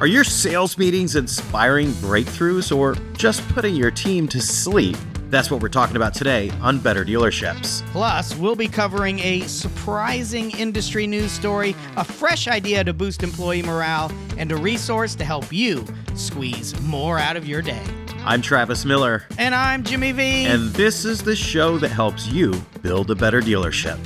Are your sales meetings inspiring breakthroughs or just putting your team to sleep? That's what we're talking about today on Better Dealerships. Plus, we'll be covering a surprising industry news story, a fresh idea to boost employee morale, and a resource to help you squeeze more out of your day. I'm Travis Miller. And I'm Jimmy V. And this is the show that helps you build a better dealership.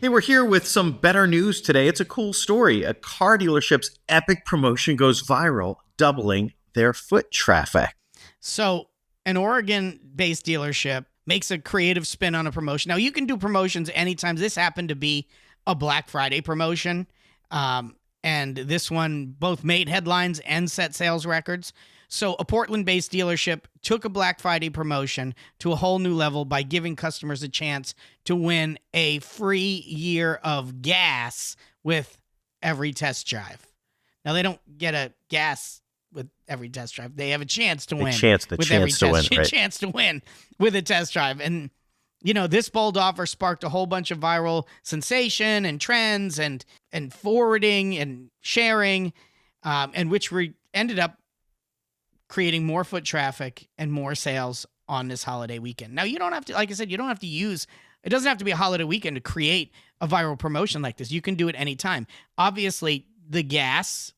Hey, we're here with some better news today. It's a cool story. A car dealership's epic promotion goes viral, doubling their foot traffic. So, an Oregon-based dealership makes a creative spin on a promotion. Now, you can do promotions anytime. This happened to be a Black Friday promotion, and this one both made headlines and set sales records. So a Portland-based dealership took a Black Friday promotion to a whole new level by giving customers a chance to win a free year of gas with every test drive. Now, they don't get a gas with every test drive. They have a chance to win. Chance to win with a test drive. And, you know, this bold offer sparked a whole bunch of viral sensation and trends and forwarding and sharing, and which ended up creating more foot traffic and more sales on this holiday weekend. Now, you don't have to, like I said, it doesn't have to be a holiday weekend to create a viral promotion like this. You can do it anytime. Obviously, the gas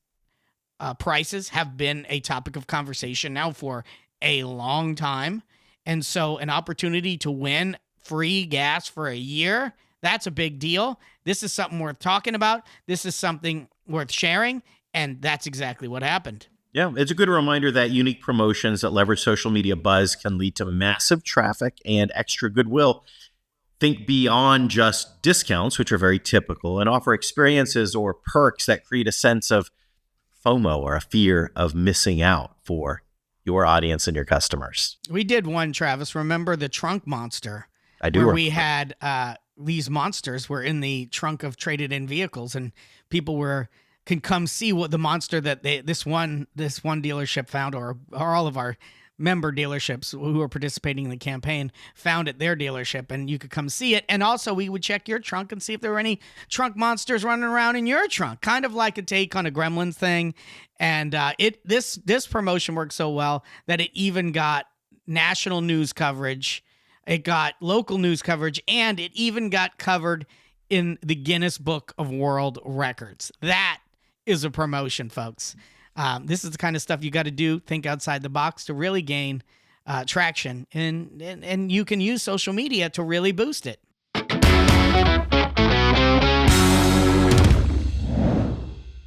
prices have been a topic of conversation now for a long time. And so an opportunity to win free gas for a year, that's a big deal. This is something worth talking about. This is something worth sharing. And that's exactly what happened. Yeah, it's a good reminder that unique promotions that leverage social media buzz can lead to massive traffic and extra goodwill. Think beyond just discounts, which are very typical, and offer experiences or perks that create a sense of FOMO or a fear of missing out for your audience and your customers. We did one, Travis. Remember the trunk monster? I do. Where we had these monsters were in the trunk of traded-in vehicles, and people can come see what the monster that this one dealership found, or all of our member dealerships who are participating in the campaign found at their dealership, and you could come see it. And also we would check your trunk and see if there were any trunk monsters running around in your trunk, kind of like a take on a Gremlins thing. And this promotion worked so well that it even got national news coverage, it got local news coverage, and it even got covered in the Guinness Book of World Records. That is a promotion, folks. This is the kind of stuff you got to do. Think outside the box to really gain traction, and you can use social media to really boost it.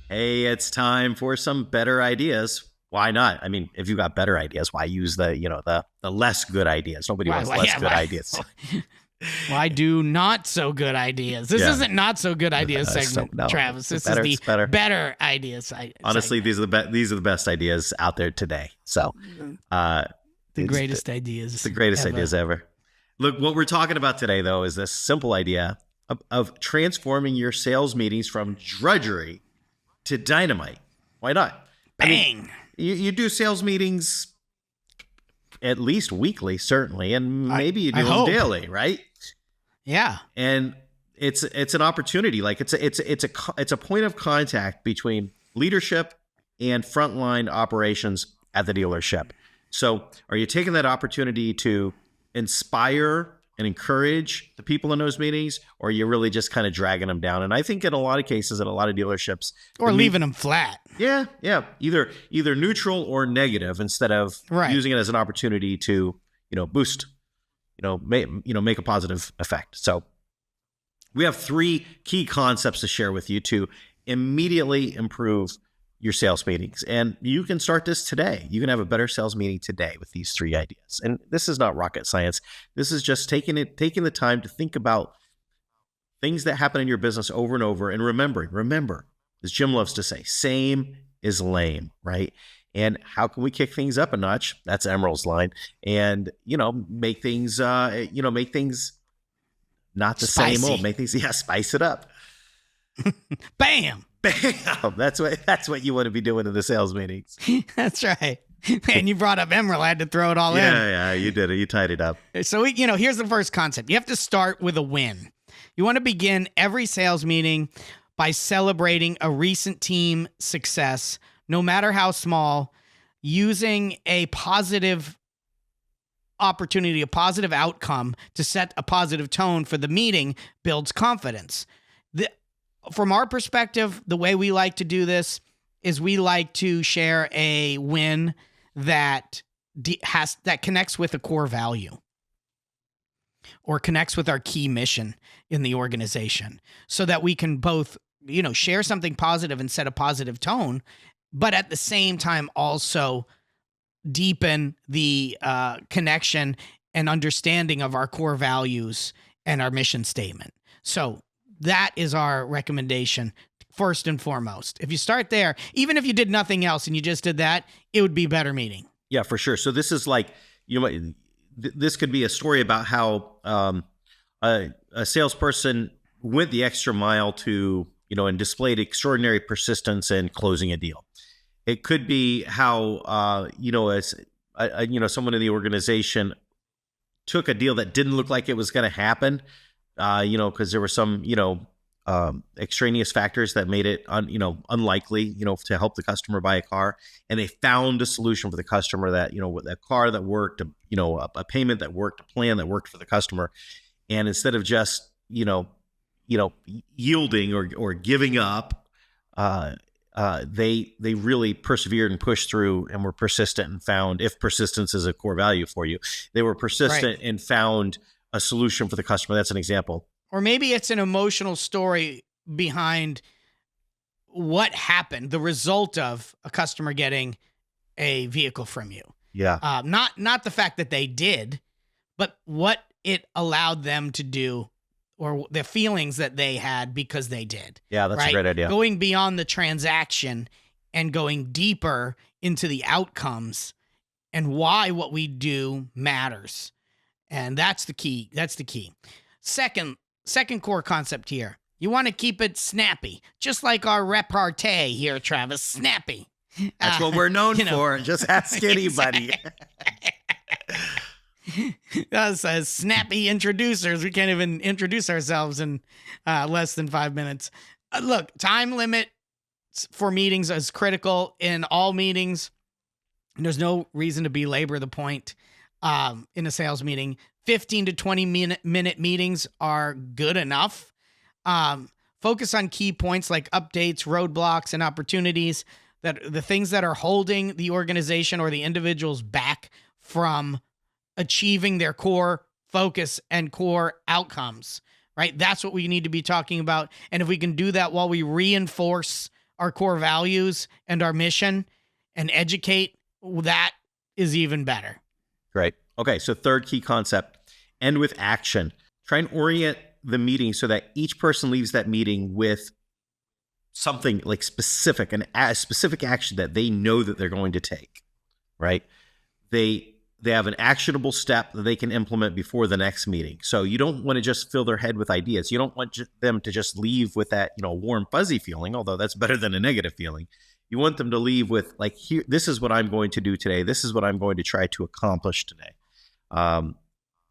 Hey, it's time for some better ideas. Why not? I mean, if you got better ideas, why use the less good ideas? Nobody wants less good ideas. Why do not so good ideas? This isn't not so good ideas segment, Travis. This is the better ideas. Honestly, these are the best ideas out there today. So, the greatest ideas. The greatest ideas ever. Look, what we're talking about today, though, is this simple idea of transforming your sales meetings from drudgery to dynamite. Why not? Bang! I mean, you do sales meetings at least weekly, certainly, and maybe you do them daily, right? Yeah. And it's an opportunity. Like it's a point of contact between leadership and frontline operations at the dealership. So are you taking that opportunity to inspire and encourage the people in those meetings, or are you really just kind of dragging them down? And I think in a lot of cases, at a lot of dealerships, or leaving them flat. Yeah. Either neutral or negative, instead of using it as an opportunity to, boost, make a positive effect. So we have 3 key concepts to share with you to immediately improve your sales meetings. And you can start this today. You can have a better sales meeting today with these 3 ideas. And this is not rocket science. This is just taking the time to think about things that happen in your business over and over, and remember, as Jim loves to say, same is lame, right? And how can we kick things up a notch? That's Emerald's line. And, make things not the Spicy. same old. Make things, spice it up. Bam! Bam! That's what you want to be doing in the sales meetings. That's right. Man, you brought up Emerald. I had to throw it all in. Yeah, you did it. You tied it up. So, here's the first concept. You have to start with a win. You want to begin every sales meeting by celebrating a recent team success, no matter how small, using a positive opportunity, a positive outcome to set a positive tone for the meeting builds confidence. From our perspective, the way we like to do this is we like to share a win that connects with a core value or connects with our key mission in the organization, so that we can both, share something positive and set a positive tone, but at the same time also deepen the connection and understanding of our core values and our mission statement. So that is our recommendation, first and foremost. If you start there, even if you did nothing else and you just did that, it would be a better meeting. Yeah, for sure. So this is like, this could be a story about how a salesperson went the extra mile to, and displayed extraordinary persistence in closing a deal. It could be how, someone in the organization took a deal that didn't look like it was going to happen, because there were some, extraneous factors that made it, unlikely, to help the customer buy a car. And they found a solution for the customer that, with a car that worked, a payment that worked, a plan that worked for the customer. And instead of just, yielding or giving up, they really persevered and pushed through and were persistent and found, if persistence is a core value for you, they were persistent and found a solution for the customer. That's an example. Or maybe it's an emotional story behind what happened, the result of a customer getting a vehicle from you. Yeah. Not the fact that they did, but what it allowed them to do, or the feelings that they had because they did. Yeah, that's a great idea. Going beyond the transaction and going deeper into the outcomes and why what we do matters. And that's the key. That's the key. Second core concept here. You want to keep it snappy, just like our repartee here, Travis. Snappy. That's what we're known for. Just ask anybody. Us as snappy introducers, we can't even introduce ourselves in less than 5 minutes. Look, time limit for meetings is critical in all meetings. There's no reason to belabor the point in a sales meeting. 15 to 20 minute meetings are good enough. Focus on key points like updates, roadblocks, and opportunities, that the things that are holding the organization or the individuals back from achieving their core focus and core outcomes, right? That's what we need to be talking about. And if we can do that while we reinforce our core values and our mission and educate, that is even better. Great. Okay, so third key concept, end with action. Try and orient the meeting so that each person leaves that meeting with something like specific, a specific action that they know that they're going to take, right? They have an actionable step that they can implement before the next meeting. So you don't want to just fill their head with ideas. You don't want them to just leave with that, warm, fuzzy feeling, although that's better than a negative feeling. You want them to leave with like, here, this is what I'm going to do today. This is what I'm going to try to accomplish today.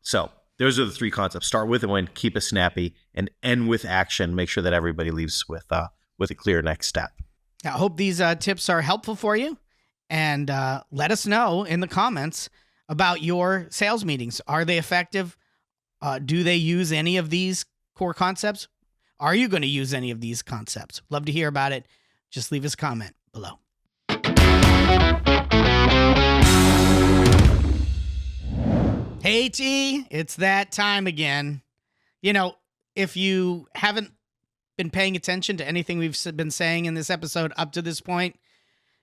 So those are the three concepts. Start with a win, keep it snappy, and end with action. Make sure that everybody leaves with a clear next step. I hope these tips are helpful for you. And let us know in the comments about your sales meetings. Are they effective? Do they use any of these core concepts? Are you going to use any of these concepts? Love to hear about it. Just leave us a comment below. Hey, T, it's that time again. If you haven't been paying attention to anything we've been saying in this episode up to this point,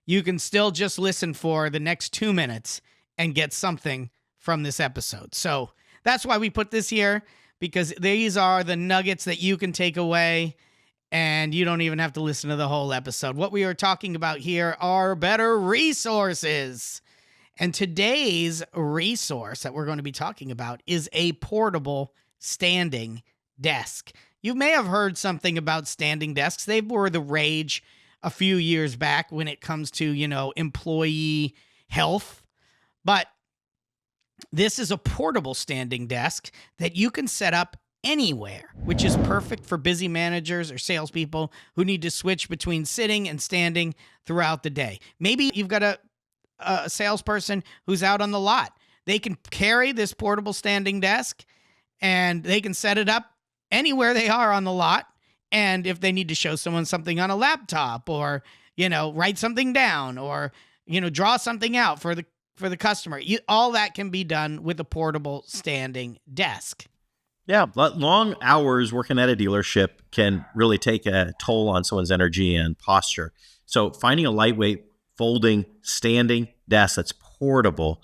you can still just listen for the next 2 minutes and get something from this episode. So that's why we put this here, because these are the nuggets that you can take away and you don't even have to listen to the whole episode. What we are talking about here are better resources. And today's resource that we're going to be talking about is a portable standing desk. You may have heard something about standing desks. They were the rage a few years back when it comes to, employee health. But this is a portable standing desk that you can set up anywhere, which is perfect for busy managers or salespeople who need to switch between sitting and standing throughout the day. Maybe you've got a salesperson who's out on the lot. They can carry this portable standing desk and they can set it up anywhere they are on the lot. And if they need to show someone something on a laptop or, write something down or, draw something out for the customer, all that can be done with a portable standing desk. Yeah, but long hours working at a dealership can really take a toll on someone's energy and posture. So finding a lightweight, folding, standing desk that's portable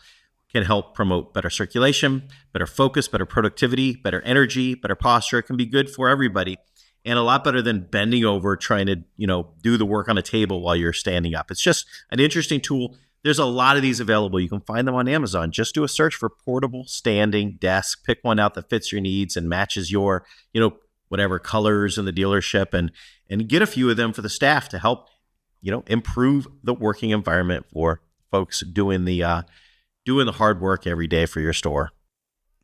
can help promote better circulation, better focus, better productivity, better energy, better posture. It can be good for everybody and a lot better than bending over trying to, do the work on a table while you're standing up. It's just an interesting tool. There's a lot of these available. You can find them on Amazon. Just do a search for portable standing desk. Pick one out that fits your needs and matches your, whatever colors in the dealership, and get a few of them for the staff to help, improve the working environment for folks doing the hard work every day for your store.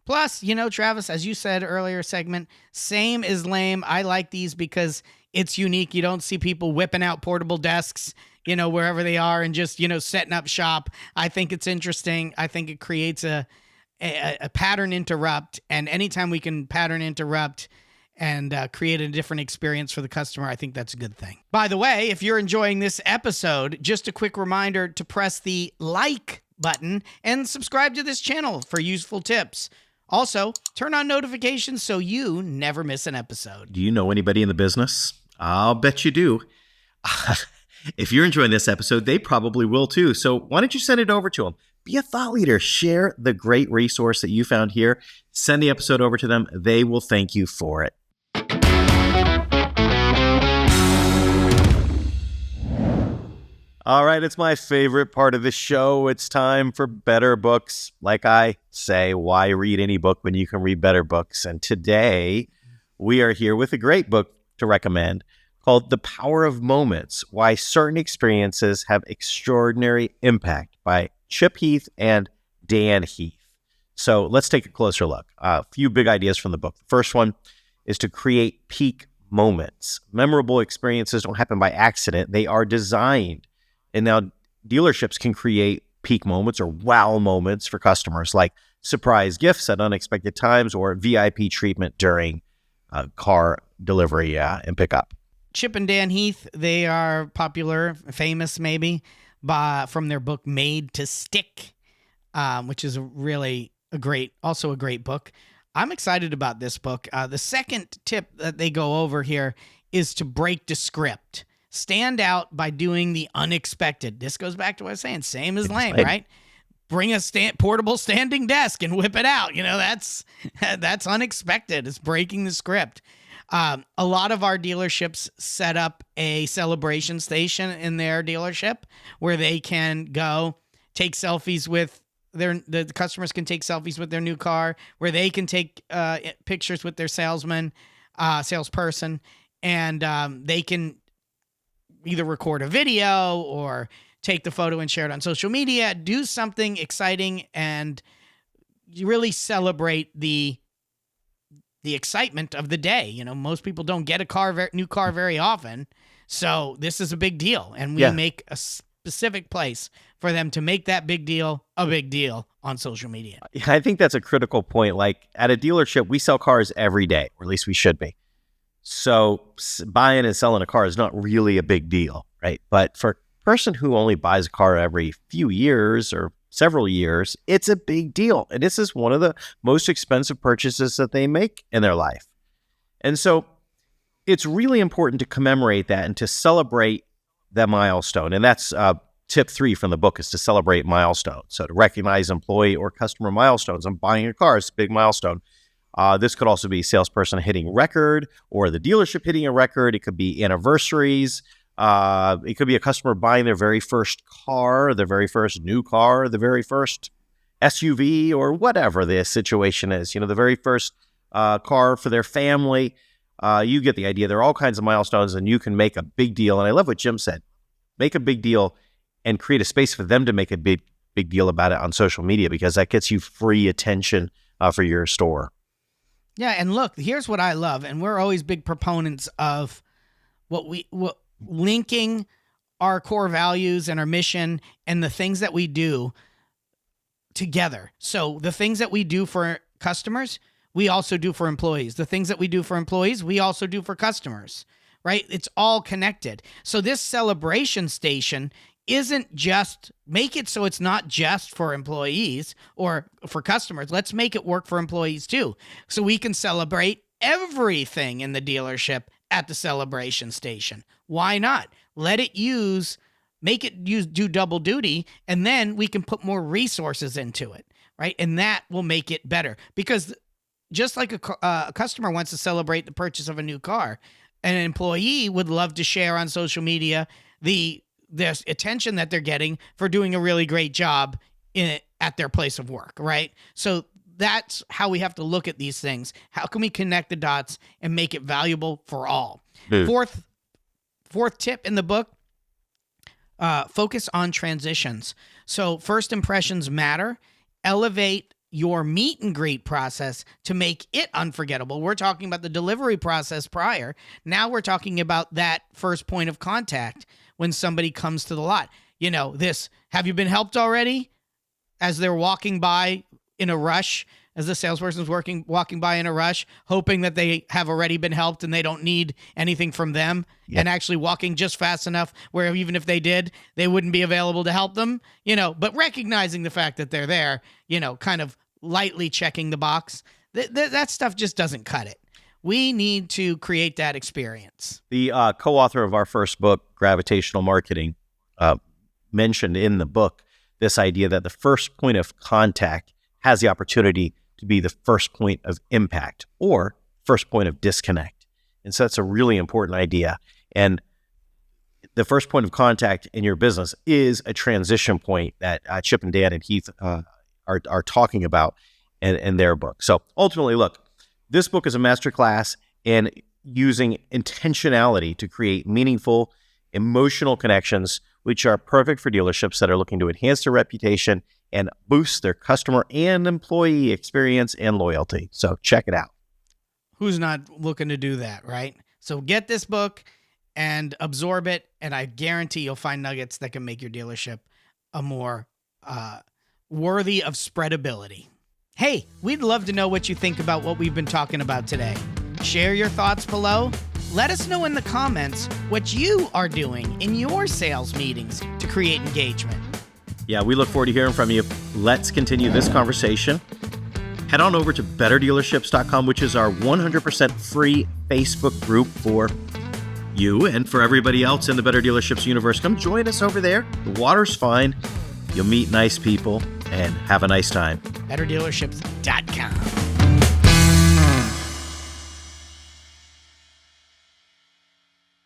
Plus, Travis, as you said earlier segment, same is lame. I like these because it's unique. You don't see people whipping out portable desks, wherever they are and just, setting up shop. I think it's interesting. I think it creates a pattern interrupt. And anytime we can pattern interrupt and create a different experience for the customer, I think that's a good thing. By the way, if you're enjoying this episode, just a quick reminder to press the like button and subscribe to this channel for useful tips. Also, turn on notifications so you never miss an episode. Do you know anybody in the business? I'll bet you do. If you're enjoying this episode, they probably will too. So why don't you send it over to them? Be a thought leader. Share the great resource that you found here. Send the episode over to them. They will thank you for it. All right, it's my favorite part of the show. It's time for better books. Like I say, why read any book when you can read better books? And today we are here with a great book to recommend called The Power of Moments, Why Certain Experiences Have Extraordinary Impact by Chip Heath and Dan Heath. So let's take a closer look. A few big ideas from the book. The first one is to create peak moments. Memorable experiences don't happen by accident. They are designed. And now dealerships can create peak moments or wow moments for customers, like surprise gifts at unexpected times or VIP treatment during car delivery and pickup. Chip and Dan Heath, they are popular, famous maybe, from their book Made to Stick, which is a great book. I'm excited about this book. The second tip that they go over here is to break the script. Stand out by doing the unexpected. This goes back to what I was saying, same as lame, right? Bring a portable standing desk and whip it out. That's unexpected. It's breaking the script. A lot of our dealerships set up a celebration station in their dealership where they can go take selfies with the customers can take selfies with their new car, where they can take pictures with their salesperson, and they can either record a video or take the photo and share it on social media, do something exciting, and you really celebrate the excitement of the day. Most people don't get a new car very often, so this is a big deal, and we make a specific place for them to make that big deal a big deal on social media. I think that's a critical point. Like at a dealership, we sell cars every day, or at least we should be. So buying and selling a car is not really a big deal, right? But for a person who only buys a car every few years or several years, it's a big deal. And this is one of the most expensive purchases that they make in their life. And so it's really important to commemorate that and to celebrate that milestone. And that's tip 3 from the book, is to celebrate milestones. So to recognize employee or customer milestones. I'm buying a car, it's a big milestone. This could also be salesperson hitting record or the dealership hitting a record. It could be anniversaries. It could be a customer buying their very first car, their very first new car, the very first SUV, or whatever the situation is. The very first car for their family. You get the idea. There are all kinds of milestones, and you can make a big deal. And I love what Jim said. Make a big deal and create a space for them to make a big deal about it on social media, because that gets you free attention for your store. Yeah, and look, here's what I love, and we're always big proponents of linking our core values and our mission and the things that we do together. So the things that we do for customers, we also do for employees. The things that we do for employees, we also do for customers, right? It's all connected. So this celebration station isn't just, make it so it's not just for employees or for customers. Let's make it work for employees too. So we can celebrate everything in the dealership at the celebration station. Why not? Let it do double duty, and then we can put more resources into it, right? And that will make it better. Because just like a customer wants to celebrate the purchase of a new car, an employee would love to share on social media the attention that they're getting for doing a really great job at their place of work, right? So that's how we have to look at these things. How can we connect the dots and make it valuable for all? Fourth tip in the book, focus on transitions. So first impressions matter. Elevate your meet and greet process to make it unforgettable. We're talking about the delivery process prior. Now we're talking about that first point of contact when somebody comes to the lot. You know, have you been helped already? As they're walking by in a rush, as the salesperson's walking by in a rush, hoping that they have already been helped and they don't need anything from them, and actually walking just fast enough where even if they did, they wouldn't be available to help them, but recognizing the fact that they're there, kind of lightly checking the box. That stuff just doesn't cut it. We need to create that experience. The co-author of our first book, Gravitational Marketing, mentioned in the book this idea that the first point of contact has the opportunity to be the first point of impact or first point of disconnect. And so that's a really important idea. And the first point of contact in your business is a transition point that Chip and Dan and Heath are talking about in their book. So ultimately, look, this book is a masterclass in using intentionality to create meaningful, emotional connections, which are perfect for dealerships that are looking to enhance their reputation and boost their customer and employee experience and loyalty. So check it out. Who's not looking to do that, right? So get this book and absorb it, and I guarantee you'll find nuggets that can make your dealership a more worthy of spreadability. Hey, we'd love to know what you think about what we've been talking about today. Share your thoughts below. Let us know in the comments what you are doing in your sales meetings to create engagement. Yeah, we look forward to hearing from you. Let's continue this conversation. Head on over to betterdealerships.com, which is our 100% free Facebook group for you and for everybody else in the Better Dealerships universe. Come join us over there. The water's fine. You'll meet nice people and have a nice time. betterdealerships.com.